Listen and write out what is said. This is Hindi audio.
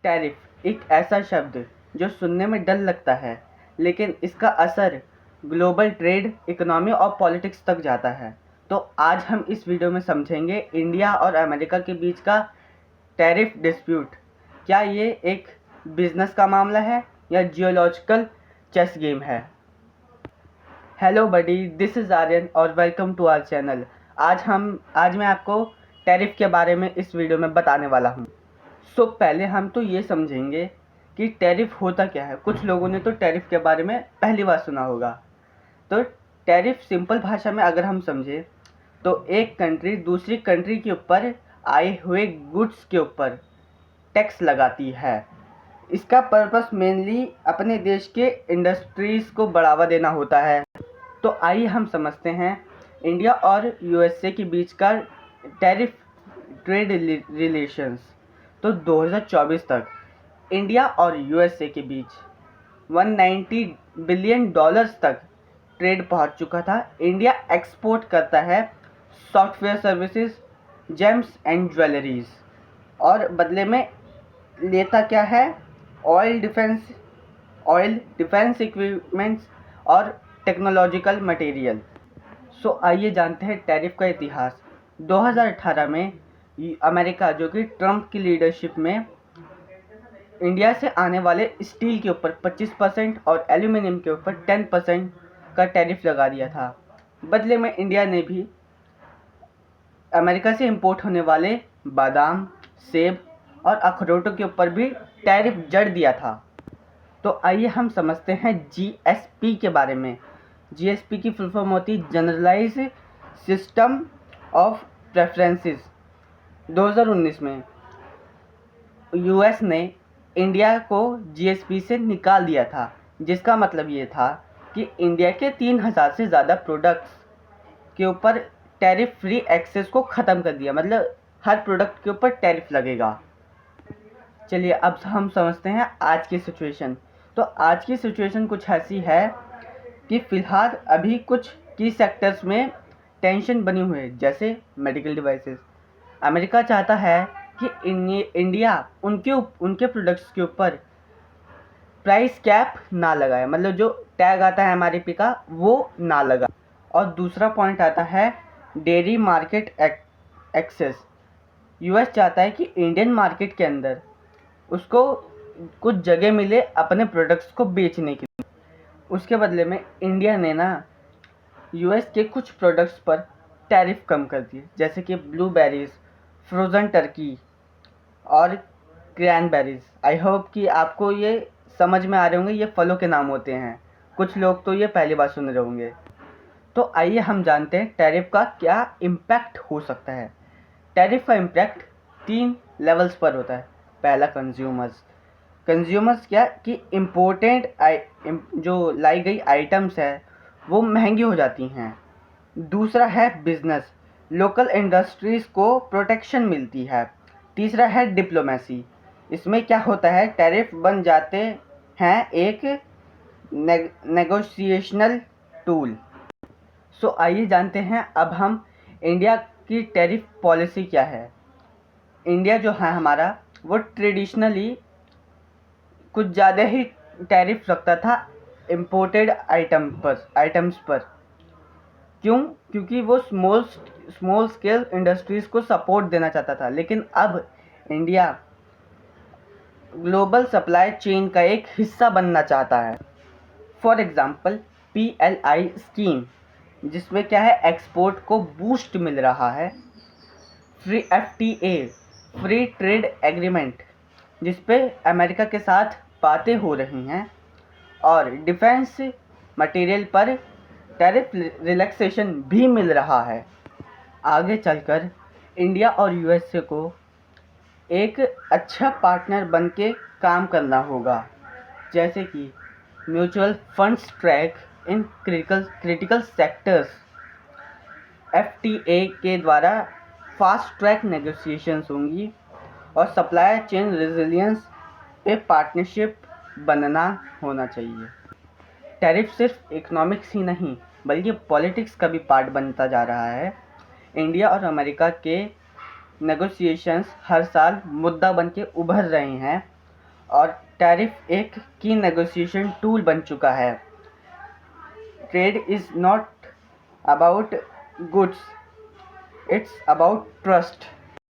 टैरिफ एक ऐसा शब्द जो सुनने में डर लगता है, लेकिन इसका असर ग्लोबल ट्रेड, इकोनॉमी और पॉलिटिक्स तक जाता है। तो आज हम इस वीडियो में समझेंगे इंडिया और अमेरिका के बीच का टैरिफ डिस्प्यूट। क्या ये एक बिजनेस का मामला है या जियोलॉजिकल चेस गेम है? Hello buddy, this is Aryan और वेलकम टू आवर चैनल। आज मैं आपको टैरिफ के बारे में इस वीडियो में बताने वाला हूँ। पहले हम तो ये समझेंगे कि टैरिफ होता क्या है। कुछ लोगों ने तो टैरिफ के बारे में पहली बार सुना होगा। तो टैरिफ सिंपल भाषा में अगर हम समझे तो एक कंट्री दूसरी कंट्री के ऊपर आए हुए गुड्स के ऊपर टैक्स लगाती है। इसका पर्पस मेनली अपने देश के इंडस्ट्रीज़ को बढ़ावा देना होता है। तो आइए हम समझते हैं इंडिया और यूएसए के बीच का टैरिफ ट्रेड रिलेशंस। तो 2024 तक इंडिया और यूएसए के बीच 190 बिलियन डॉलर्स तक ट्रेड पहुंच चुका था। इंडिया एक्सपोर्ट करता है software services, James and jewelleries, और बदले में लेता क्या है? ऑयल डिफेंस इक्विपमेंट्स और टेक्नोलॉजिकल मटेरियल। आइए जानते हैं टैरिफ का इतिहास। 2018 में अमेरिका, जो कि ट्रंप की लीडरशिप में, इंडिया से आने वाले स्टील के ऊपर 25% और एल्यूमिनियम के ऊपर 10% का टैरिफ लगा दिया था। बदले में इंडिया ने भी अमेरिका से इंपोर्ट होने वाले बादाम, सेब और अखरोटों के ऊपर भी टैरिफ जड़ दिया था। तो आइए हम समझते हैं जीएसपी के बारे में। जीएसपी की फुल फॉर्म होती है जनरलाइज सिस्टम ऑफ प्रेफरेंसेस। 2019 में यूएस ने इंडिया को जीएसपी से निकाल दिया था, जिसका मतलब ये था कि इंडिया के 3000 से ज़्यादा प्रोडक्ट्स के ऊपर टैरिफ फ्री एक्सेस को ख़त्म कर दिया। मतलब हर प्रोडक्ट के ऊपर टैरिफ लगेगा। चलिए अब हम समझते हैं आज की सिचुएशन। तो आज की सिचुएशन कुछ ऐसी है कि फ़िलहाल अभी कुछ की सेक्टर्स में टेंशन बनी हुई है, जैसे मेडिकल डिवाइसेस। अमेरिका चाहता है कि इंडिया उनके प्रोडक्ट्स के ऊपर प्राइस कैप ना लगाए, मतलब जो टैग आता है एमआरपी का वो ना लगा। और दूसरा पॉइंट आता है डेयरी मार्केट एक्सेस। यूएस चाहता है कि इंडियन मार्केट के अंदर उसको कुछ जगह मिले अपने प्रोडक्ट्स को बेचने के लिए। उसके बदले में इंडिया ने यूएस के कुछ प्रोडक्ट्स पर टैरिफ कम कर दिए, जैसे कि ब्लूबेरीज, फ्रोज़न टर्की और क्रैनबेरीज। आई होप कि आपको ये समझ में आ रहे होंगे, ये फलों के नाम होते हैं। कुछ लोग तो ये पहली बार सुन रहे होंगे। तो आइए हम जानते हैं टैरिफ का क्या इम्पैक्ट हो सकता है। टैरिफ का इम्पैक्ट 3 लेवल्स पर होता है। पहला कंज्यूमर्स क्या कि इम्पोर्टेंट जो लाई गई आइटम्स है वो महंगी हो जाती हैं। दूसरा है बिजनेस, लोकल इंडस्ट्रीज़ को प्रोटेक्शन मिलती है। तीसरा है डिप्लोमेसी। इसमें क्या होता है, टैरिफ बन जाते हैं एक नेगोशिएशनल टूल। आइए जानते हैं अब हम इंडिया की टैरिफ पॉलिसी क्या है। इंडिया जो है हमारा, वो ट्रेडिशनली कुछ ज़्यादा ही टैरिफ रखता था इम्पोर्टेड आइटम्स पर। क्यों? क्योंकि वो स्मॉल स्केल इंडस्ट्रीज़ को सपोर्ट देना चाहता था। लेकिन अब इंडिया ग्लोबल सप्लाई चेन का एक हिस्सा बनना चाहता है। फॉर एग्ज़ाम्पल PLI स्कीम, जिसमें क्या है, एक्सपोर्ट को बूस्ट मिल रहा है। FTA फ्री ट्रेड एग्रीमेंट, जिस पे अमेरिका के साथ बातें हो रही हैं। और डिफेंस मटेरियल पर टैरिफ रिलैक्सेशन भी मिल रहा है। आगे चलकर इंडिया और यूएसए को एक अच्छा पार्टनर बन के काम करना होगा, जैसे कि mutual funds track in critical sectors. FTA के द्वारा फास्ट ट्रैक नेगोशिएशंस होंगी और सप्लाई चेन रेजिलियंस पे पार्टनरशिप बनना होना चाहिए। टैरिफ सिर्फ इकोनॉमिक्स ही नहीं बल्कि पॉलिटिक्स का भी पार्ट बनता जा रहा है। इंडिया और अमेरिका के नेगोशिएशंस हर साल मुद्दा बन के उभर रहे हैं और टैरिफ एक की नेगोशिएशन टूल बन चुका है। Trade is not about goods, it's about trust.